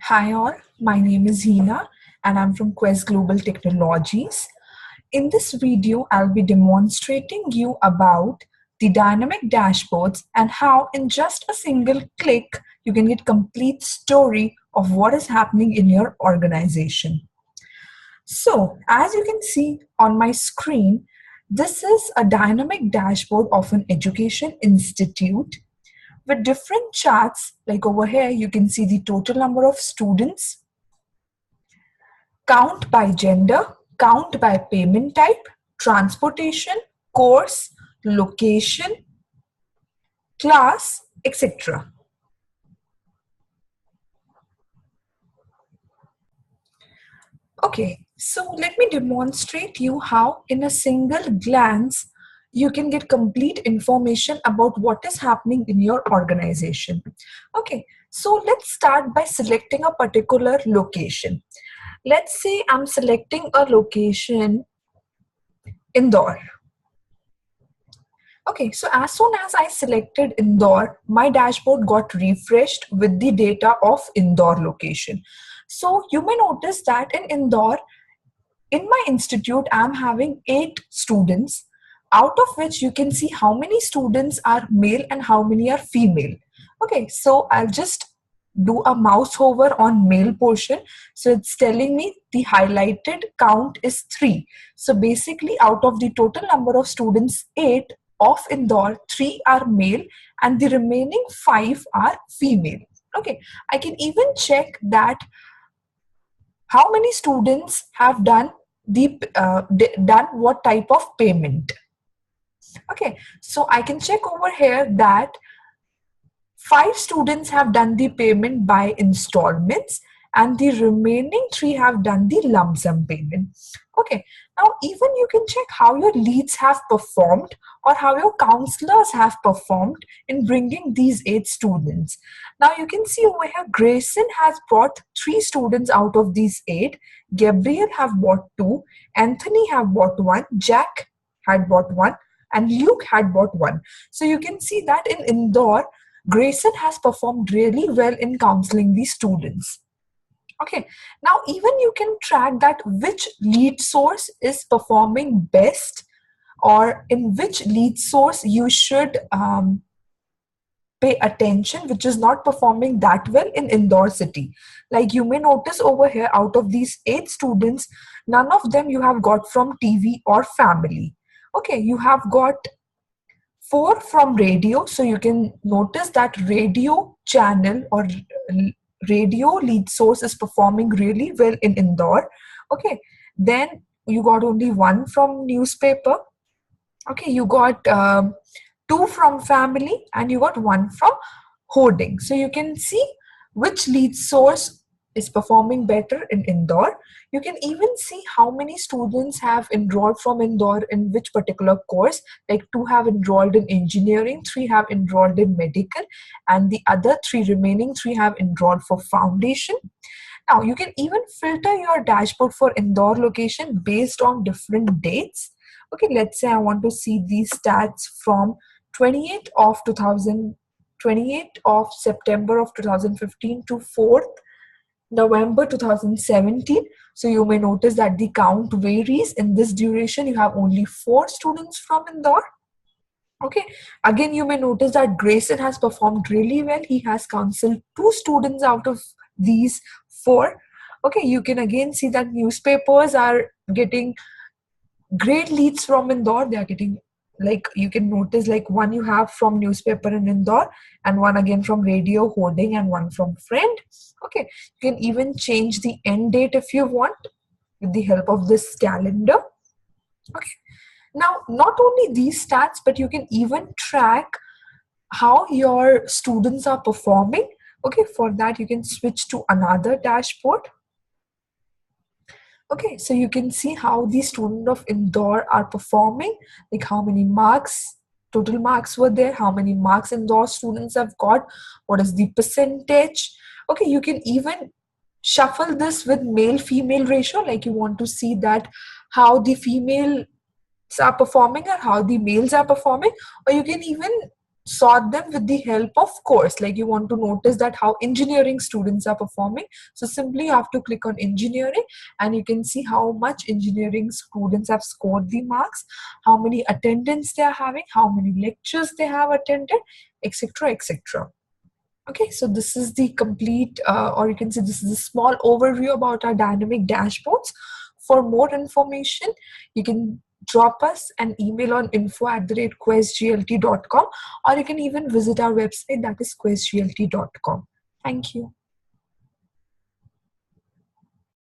Hi all, my name is Hina and I'm from Quest Global Technologies. In this video, I'll be demonstrating you about the dynamic dashboards and how in just a single click, you can get complete story of what is happening in your organization. So as you can see on my screen, this is a dynamic dashboard of an education institute with different charts. Like over here, you can see the total number of students, count by gender, count by payment type, transportation, course, location, class, etc. Okay, so let me demonstrate you how in a single glance you can get complete information about what is happening in your organization. Okay, so let's start by selecting a particular location. Let's say I'm selecting a location Indore. Okay, so as soon as I selected Indore, my dashboard got refreshed with the data of Indore location. So you may notice that in Indore, in my institute, I'm having 8 students, out of which you can see how many students are male and how many are female. Okay, so I'll just do a mouse hover on male portion. So it's telling me the highlighted count is 3. So basically out of the total number of students, 8 of Indore, 3 are male and the remaining 5 are female. Okay, I can even check that how many students have done done what type of payment. Okay, so I can check over here that 5 students have done the payment by installments and the remaining 3 have done the lump sum payment. Okay, now even you can check how your leads have performed or how your counselors have performed in bringing these 8 students. Now you can see over here Grayson has brought 3 students out of these 8. Gabriel have bought 2, Anthony have bought 1, Jack had bought 1 and Luke had bought 1. So you can see that in Indore, Grayson has performed really well in counseling these students. Okay, now even you can track that which lead source is performing best or in which lead source you should pay attention, which is not performing that well in Indore city. Like you may notice over here, out of these 8 students, none of them you have got from TV or family. Okay, you have got 4 from radio. So you can notice that radio channel or radio lead source is performing really well in Indore. Okay, then you got only 1 from newspaper. Okay, you got 2 from family and you got 1 from hoarding. So you can see which lead source is performing better in Indore. You can even see how many students have enrolled from Indore in which particular course. Like 2 have enrolled in engineering, 3 have enrolled in medical, and the other 3 remaining 3 have enrolled for foundation. Now you can even filter your dashboard for Indore location based on different dates. Okay, let's say I want to see these stats from 28th of 2000, 28th of September of 2015 to 4th November 2017. So you may notice that the count varies. In this duration, you have only 4 students from Indore. Okay, again, you may notice that Grayson has performed really well. He has counseled 2 students out of these 4. Okay, you can again see that newspapers are getting great leads from Indore. They are getting, like you can notice, like 1 you have from newspaper in Indore and 1 again from radio hoarding and 1 from friend. Okay, you can even change the end date if you want with the help of this calendar. Okay, now not only these stats, but you can even track how your students are performing. Okay, for that you can switch to another dashboard. Okay, so you can see how the student of Indore are performing, like how many marks, total marks were there, how many marks Indore students have got, what is the percentage. Okay, you can even shuffle this with male-female ratio, like you want to see that how the females are performing or how the males are performing, or you can even sort them with the help of course. Like you want to notice that how engineering students are performing, so simply you have to click on engineering and you can see how much engineering students have scored the marks, how many attendance they are having, how many lectures they have attended, etc, etc. Okay, so this is the complete, or you can say this is a small overview about our dynamic dashboards. For more information, you can drop us an email on info@questglt.com, or you can even visit our website, that is questglt.com. Thank you.